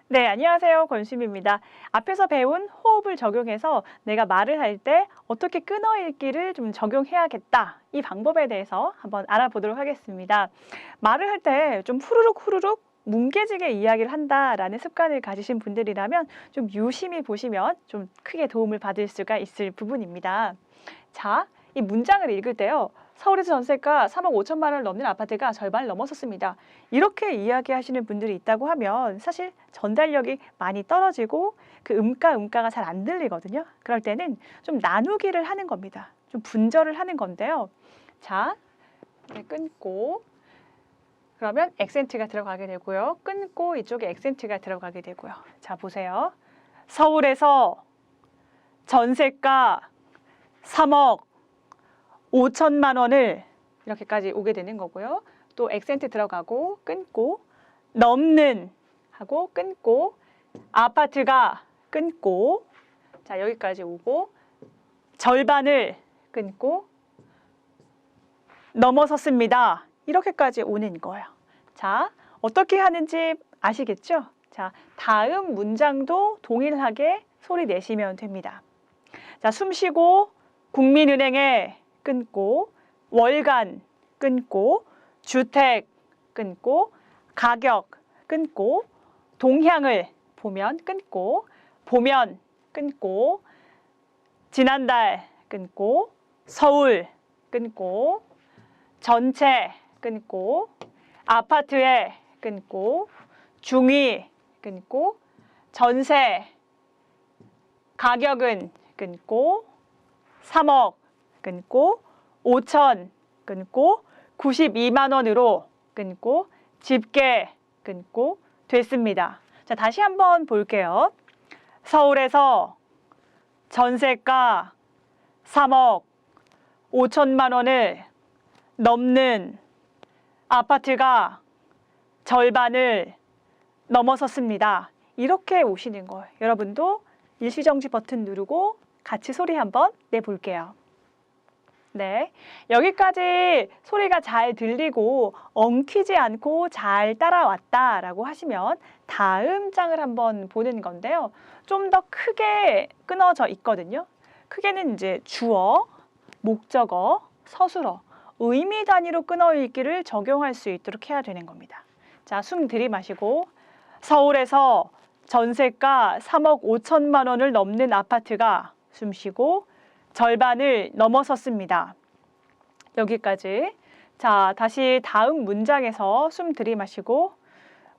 네, 안녕하세요. 권수미입니다. 앞에서 배운 호흡을 적용해서 내가 말을 할 때 어떻게 끊어읽기를 좀 적용해야겠다. 이 방법에 대해서 한번 알아보도록 하겠습니다. 말을 할 때 좀 후루룩 뭉개지게 이야기를 한다라는 습관을 가지신 분들이라면 좀 유심히 보시면 좀 크게 도움을 받을 수가 있을 부분입니다. 자, 이 문장을 읽을 때요. 서울에서 전세가 3억 5천만 원을 넘는 아파트가 절반을 넘어섰습니다. 이렇게 이야기하시는 분들이 있다고 하면 사실 전달력이 많이 떨어지고 그 음가가 잘 안 들리거든요. 그럴 때는 좀 나누기를 하는 겁니다. 좀 분절을 하는 건데요. 자, 끊고 그러면 액센트가 들어가게 되고요. 끊고 이쪽에 액센트가 들어가게 되고요. 자, 보세요. 서울에서 전세가 3억 5천만 원을 이렇게까지 오게 되는 거고요. 또 액센트 들어가고 끊고 넘는 하고 끊고 아파트가 끊고 자 여기까지 오고 절반을 끊고 넘어섰습니다. 이렇게까지 오는 거예요. 자, 어떻게 하는지 아시겠죠? 자, 다음 문장도 동일하게 소리 내시면 됩니다. 자, 숨 쉬고 국민은행에 끊고 월간 끊고 주택 끊고 가격 끊고 동향을 보면 끊고 보면 끊고 지난달 끊고 서울 끊고 전체 끊고 아파트에 끊고 중위 끊고 전세 가격은 끊고 3억 끊고 5천 끊고 92만 원으로 끊고 집계 끊고 됐습니다. 자, 다시 한번 볼게요. 서울에서 전세가 3억 5천만 원을 넘는 아파트가 절반을 넘어섰습니다. 이렇게 오시는 거예요. 여러분도 일시정지 버튼 누르고 같이 소리 한번 내볼게요. 네, 여기까지 소리가 잘 들리고 엉키지 않고 잘 따라왔다라고 하시면 다음 장을 한번 보는 건데요. 좀 더 크게 끊어져 있거든요. 크게는 이제 주어, 목적어, 서술어, 의미 단위로 끊어 읽기를 적용할 수 있도록 해야 되는 겁니다. 자, 숨 들이마시고 서울에서 전세가 3억 5천만 원을 넘는 아파트가 숨 쉬고 절반을 넘어섰습니다. 여기까지. 자, 다시 다음 문장에서 숨 들이마시고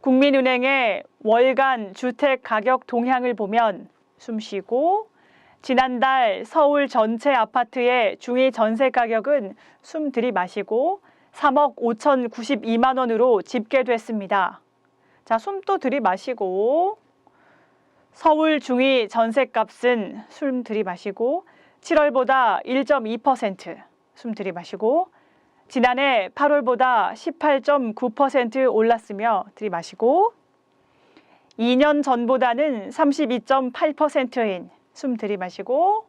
국민은행의 월간 주택 가격 동향을 보면 숨 쉬고 지난달 서울 전체 아파트의 중위 전세 가격은 숨 들이마시고 3억 5,092만 원으로 집계됐습니다. 자, 숨 또 들이마시고 서울 중위 전세값은 숨 들이마시고 7월보다 1.2% 숨 들이마시고 지난해 8월보다 18.9% 올랐으며 들이마시고 2년 전보다는 32.8%인 숨 들이마시고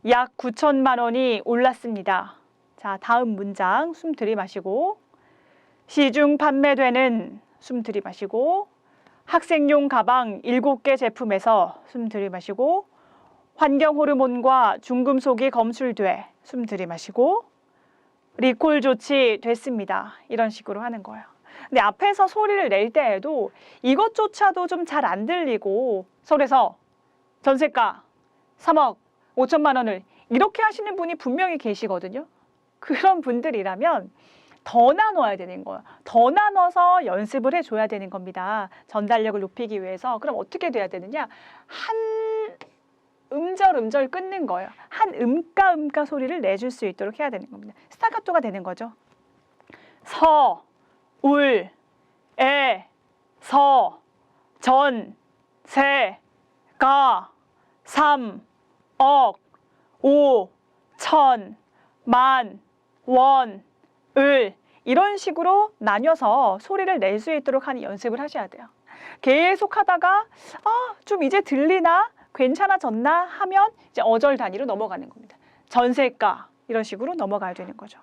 약 9천만 원이 올랐습니다. 자, 다음 문장 숨 들이마시고 시중 판매되는 숨 들이마시고 학생용 가방 7개 제품에서 숨 들이마시고 환경 호르몬과 중금속이 검출돼 숨 들이마시고 리콜 조치 됐습니다. 이런 식으로 하는 거예요. 근데 앞에서 소리를 낼 때에도 이것조차도 좀 잘 안 들리고 서울에서 전세가 3억 5천만 원을 이렇게 하시는 분이 분명히 계시거든요. 그런 분들이라면 더 나눠야 되는 거예요. 더 나눠서 연습을 해줘야 되는 겁니다. 전달력을 높이기 위해서. 그럼 어떻게 돼야 되느냐? 한 음절 끊는 거예요. 한 음가 소리를 내줄 수 있도록 해야 되는 겁니다. 스타카토가 되는 거죠. 서, 울, 에, 서, 전, 세, 가, 3, 억, 5, 천, 만, 원, 을 이런 식으로 나뉘어서 소리를 낼 수 있도록 하는 연습을 하셔야 돼요. 계속 하다가 좀 이제 들리나? 괜찮아졌나? 하면 이제 어절 단위로 넘어가는 겁니다. 전세가 이런 식으로 넘어가야 되는 거죠.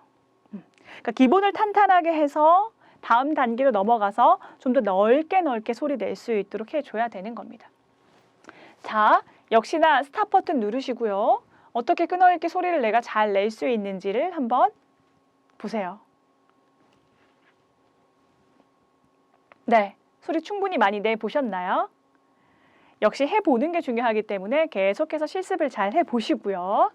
그러니까 기본을 탄탄하게 해서 다음 단계로 넘어가서 좀 더 넓게 소리 낼 수 있도록 해줘야 되는 겁니다. 자, 역시나 스탑 버튼 누르시고요. 어떻게 끊어읽기 소리를 내가 잘 낼 수 있는지를 한번 보세요. 네, 소리 충분히 많이 내보셨나요? 역시 해보는 게 중요하기 때문에 계속해서 실습을 잘 해보시고요.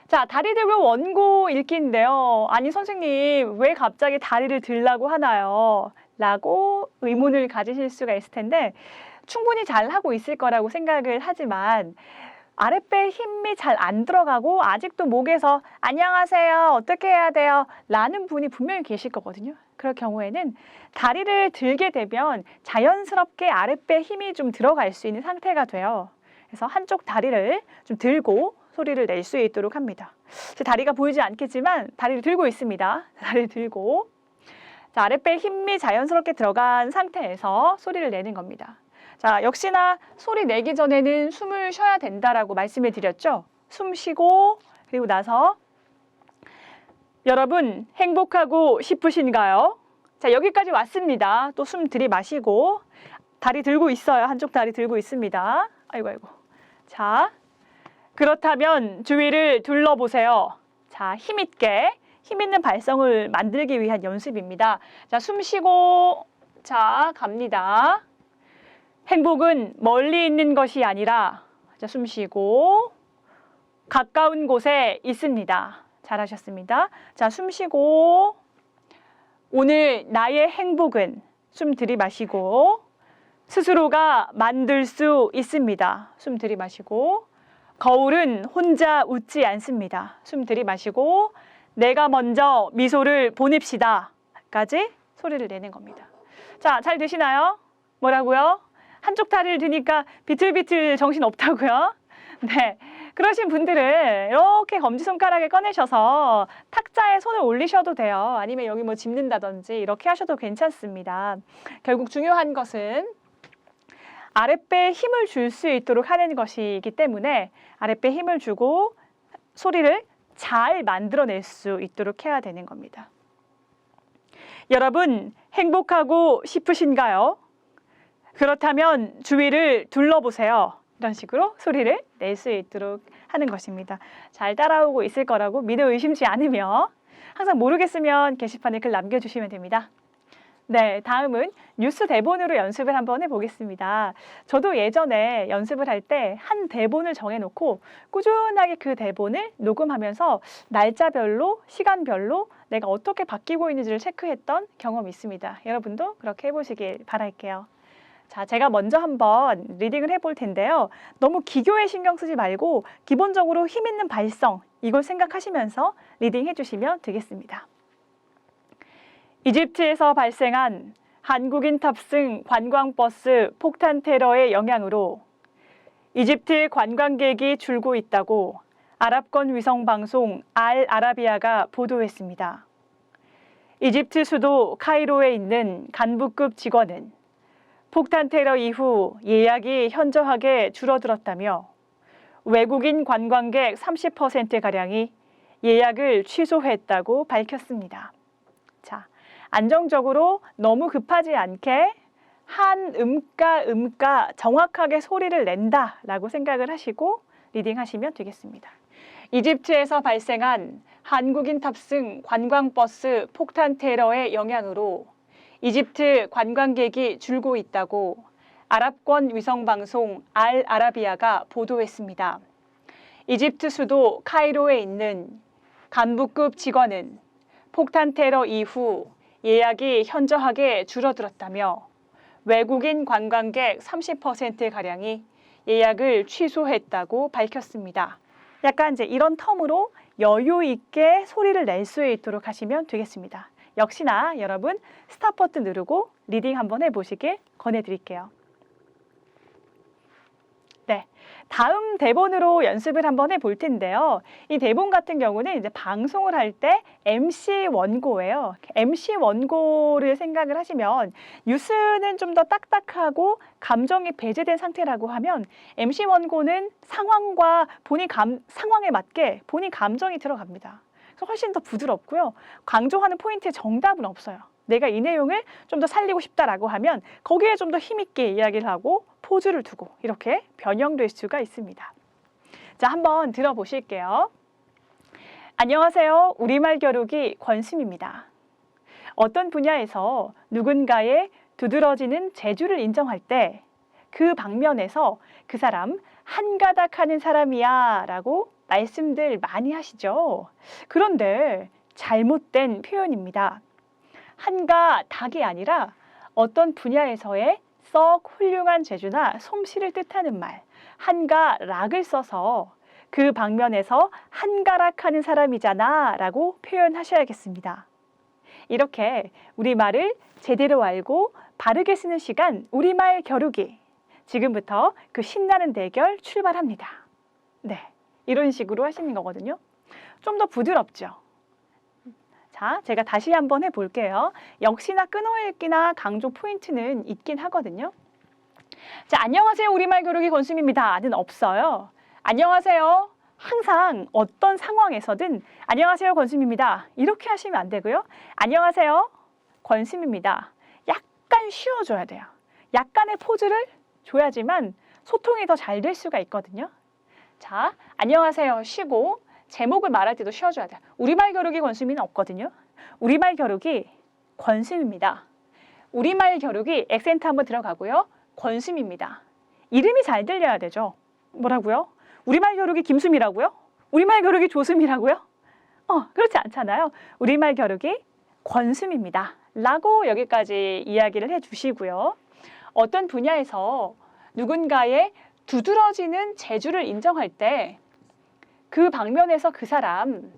자, 다리 들고 원고 읽기인데요. 아니 선생님, 왜 갑자기 다리를 들라고 하나요? 라고 의문을 가지실 수가 있을 텐데 충분히 잘하고 있을 거라고 생각을 하지만 아랫배 힘이 잘 안 들어가고 아직도 목에서 안녕하세요, 어떻게 해야 돼요? 라는 분이 분명히 계실 거거든요. 그럴 경우에는 다리를 들게 되면 자연스럽게 아랫배 힘이 좀 들어갈 수 있는 상태가 돼요. 그래서 한쪽 다리를 좀 들고 소리를 낼 수 있도록 합니다. 제 다리가 보이지 않겠지만 다리를 들고 있습니다. 다리를 들고 자, 아랫배에 힘이 자연스럽게 들어간 상태에서 소리를 내는 겁니다. 자, 역시나 소리 내기 전에는 숨을 쉬어야 된다라고 말씀을 드렸죠. 숨 쉬고 그리고 나서 여러분 행복하고 싶으신가요? 자, 여기까지 왔습니다. 또 숨 들이마시고 다리 들고 있어요. 한쪽 다리 들고 있습니다. 아이고. 자, 그렇다면 주위를 둘러보세요. 자, 힘 있는 발성을 만들기 위한 연습입니다. 자, 숨 쉬고 자, 갑니다. 행복은 멀리 있는 것이 아니라 자, 숨 쉬고 가까운 곳에 있습니다. 잘하셨습니다. 자, 숨 쉬고 오늘 나의 행복은 숨 들이마시고 스스로가 만들 수 있습니다. 숨 들이마시고 거울은 혼자 웃지 않습니다. 숨 들이마시고 내가 먼저 미소를 보냅시다. 까지 소리를 내는 겁니다. 자, 잘 되시나요? 뭐라고요? 한쪽 다리를 드니까 비틀비틀 정신 없다고요? 네, 그러신 분들은 이렇게 검지손가락을 꺼내셔서 탁자에 손을 올리셔도 돼요. 아니면 여기 뭐 짚는다든지 이렇게 하셔도 괜찮습니다. 결국 중요한 것은 아랫배에 힘을 줄 수 있도록 하는 것이기 때문에 아랫배에 힘을 주고 소리를 잘 만들어낼 수 있도록 해야 되는 겁니다. 여러분, 행복하고 싶으신가요? 그렇다면 주위를 둘러보세요. 이런 식으로 소리를 낼 수 있도록 하는 것입니다. 잘 따라오고 있을 거라고 믿어 의심치 않으며 항상 모르겠으면 게시판에 글 남겨주시면 됩니다. 네, 다음은 뉴스 대본으로 연습을 한번 해보겠습니다. 저도 예전에 연습을 할 때 한 대본을 정해놓고 꾸준하게 그 대본을 녹음하면서 날짜별로, 시간별로 내가 어떻게 바뀌고 있는지를 체크했던 경험이 있습니다. 여러분도 그렇게 해보시길 바랄게요. 자, 제가 먼저 한번 리딩을 해볼 텐데요. 너무 기교에 신경 쓰지 말고 기본적으로 힘 있는 발성, 이걸 생각하시면서 리딩 해주시면 되겠습니다. 이집트에서 발생한 한국인 탑승 관광버스 폭탄 테러의 영향으로 이집트 관광객이 줄고 있다고 아랍권 위성방송 알 아라비아가 보도했습니다. 이집트 수도 카이로에 있는 간부급 직원은 폭탄 테러 이후 예약이 현저하게 줄어들었다며 외국인 관광객 30%가량이 예약을 취소했다고 밝혔습니다. 자, 안정적으로 너무 급하지 않게 한 음가 정확하게 소리를 낸다라고 생각을 하시고 리딩하시면 되겠습니다. 이집트에서 발생한 한국인 탑승 관광버스 폭탄 테러의 영향으로 이집트 관광객이 줄고 있다고 아랍권 위성방송 알 아라비아가 보도했습니다. 이집트 수도 카이로에 있는 간부급 직원은 폭탄 테러 이후 예약이 현저하게 줄어들었다며 외국인 관광객 30%가량이 예약을 취소했다고 밝혔습니다. 약간 이제 이런 텀으로 여유 있게 소리를 낼 수 있도록 하시면 되겠습니다. 역시나 여러분 스탑 버튼 누르고 리딩 한번 해보시길 권해드릴게요. 네, 다음 대본으로 연습을 한번 해볼 텐데요. 이 대본 같은 경우는 이제 방송을 할 때 MC 원고예요. MC 원고를 생각을 하시면 뉴스는 좀 더 딱딱하고 감정이 배제된 상태라고 하면 MC 원고는 상황과 상황에 맞게 본인 감정이 들어갑니다. 그래서 훨씬 더 부드럽고요. 강조하는 포인트의 정답은 없어요. 내가 이 내용을 좀 더 살리고 싶다라고 하면 거기에 좀 더 힘있게 이야기를 하고 포즈를 두고 이렇게 변형될 수가 있습니다. 자, 한번 들어보실게요. 안녕하세요. 우리말 겨루기 권심입니다. 어떤 분야에서 누군가의 두드러지는 재주를 인정할 때 그 방면에서 그 사람 한가닥 하는 사람이야 라고 말씀들 많이 하시죠. 그런데 잘못된 표현입니다. 한가닥이 아니라 어떤 분야에서의 썩 훌륭한 재주나 솜씨를 뜻하는 말, 한가락을 써서 그 방면에서 한가락하는 사람이잖아 라고 표현하셔야겠습니다. 이렇게 우리말을 제대로 알고 바르게 쓰는 시간 우리말 겨루기. 지금부터 그 신나는 대결 출발합니다. 네, 이런 식으로 하시는 거거든요. 좀 더 부드럽죠. 자, 제가 다시 한번 해볼게요. 역시나 끊어읽기나 강조 포인트는 있긴 하거든요. 자, 안녕하세요. 우리말 겨루기 권수미입니다.는 없어요. 안녕하세요. 항상 어떤 상황에서든 안녕하세요. 권수미입니다. 이렇게 하시면 안 되고요. 안녕하세요. 권수미입니다. 약간 쉬어줘야 돼요. 약간의 포즈를 줘야지만 소통이 더 잘 될 수가 있거든요. 자, 안녕하세요. 쉬고 제목을 말할 때도 쉬어줘야 돼요. 우리말 겨루기 권수미는 없거든요. 우리말 겨루기 권수미입니다. 우리말 겨루기 액센트 한번 들어가고요. 권수미입니다. 이름이 잘 들려야 되죠. 뭐라고요? 우리말 겨루기 김수미라고요? 우리말 겨루기 조수미라고요? 그렇지 않잖아요. 우리말 겨루기 권수미입니다. 라고 여기까지 이야기를 해주시고요. 어떤 분야에서 누군가의 두드러지는 재주를 인정할 때 그 방면에서 그 사람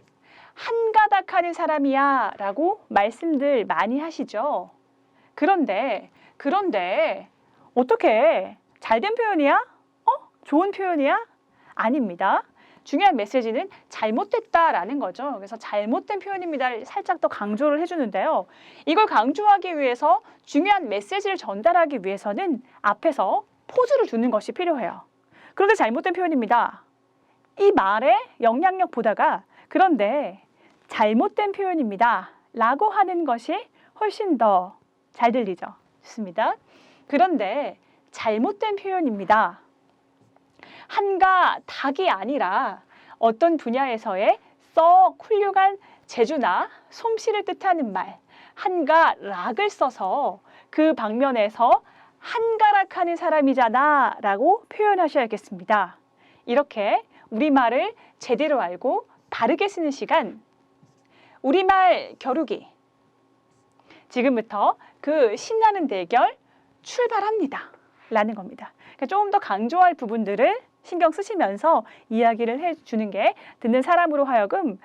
한가닥 하는 사람이야 라고 말씀들 많이 하시죠. 그런데 어떻게 잘된 표현이야? 좋은 표현이야? 아닙니다. 중요한 메시지는 잘못됐다라는 거죠. 그래서 잘못된 표현입니다를 살짝 더 강조를 해주는데요. 이걸 강조하기 위해서 중요한 메시지를 전달하기 위해서는 앞에서 포즈를 두는 것이 필요해요. 그런데 잘못된 표현입니다. 이 말의 영향력 보다가 그런데 잘못된 표현입니다. 라고 하는 것이 훨씬 더 잘 들리죠. 좋습니다. 그런데 잘못된 표현입니다. 한가닥이 아니라 어떤 분야에서의 썩 훌륭한 재주나 솜씨를 뜻하는 말, 한가락을 써서 그 방면에서 한가락하는 사람이잖아 라고 표현하셔야겠습니다. 이렇게 우리말을 제대로 알고 바르게 쓰는 시간, 우리말 겨루기. 지금부터 그 신나는 대결 출발합니다. 라는 겁니다. 그러니까 조금 더 강조할 부분들을 신경 쓰시면서 이야기를 해주는 게 듣는 사람으로 하여금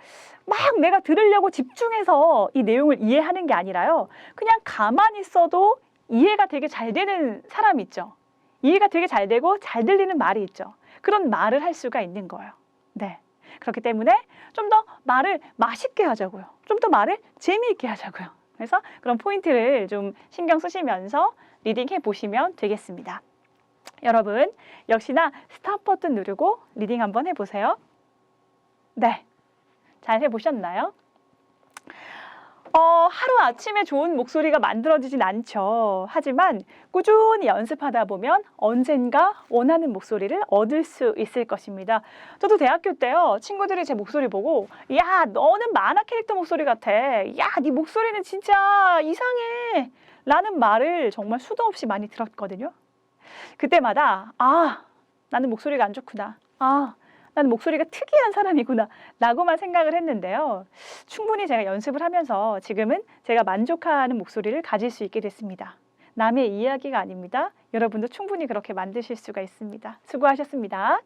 막 내가 들으려고 집중해서 이 내용을 이해하는 게 아니라요. 그냥 가만히 있어도 이해가 되게 잘 되는 사람 있죠. 이해가 되게 잘 되고 잘 들리는 말이 있죠. 그런 말을 할 수가 있는 거예요. 네. 그렇기 때문에 좀 더 말을 맛있게 하자고요. 좀 더 말을 재미있게 하자고요. 그래서 그런 포인트를 좀 신경 쓰시면서 리딩해 보시면 되겠습니다. 여러분, 역시나 스탑 버튼 누르고 리딩 한번 해보세요. 네, 잘 해보셨나요? 하루아침에 좋은 목소리가 만들어지진 않죠. 하지만 꾸준히 연습하다 보면 언젠가 원하는 목소리를 얻을 수 있을 것입니다. 저도 대학교 때요, 친구들이 제 목소리 보고 야, 너는 만화 캐릭터 목소리 같아. 야, 네 목소리는 진짜 이상해. 라는 말을 정말 수도 없이 많이 들었거든요. 그때마다 나는 목소리가 안 좋구나. 나는 목소리가 특이한 사람이구나 라고만 생각을 했는데요. 충분히 제가 연습을 하면서 지금은 제가 만족하는 목소리를 가질 수 있게 됐습니다. 남의 이야기가 아닙니다. 여러분도 충분히 그렇게 만드실 수가 있습니다. 수고하셨습니다.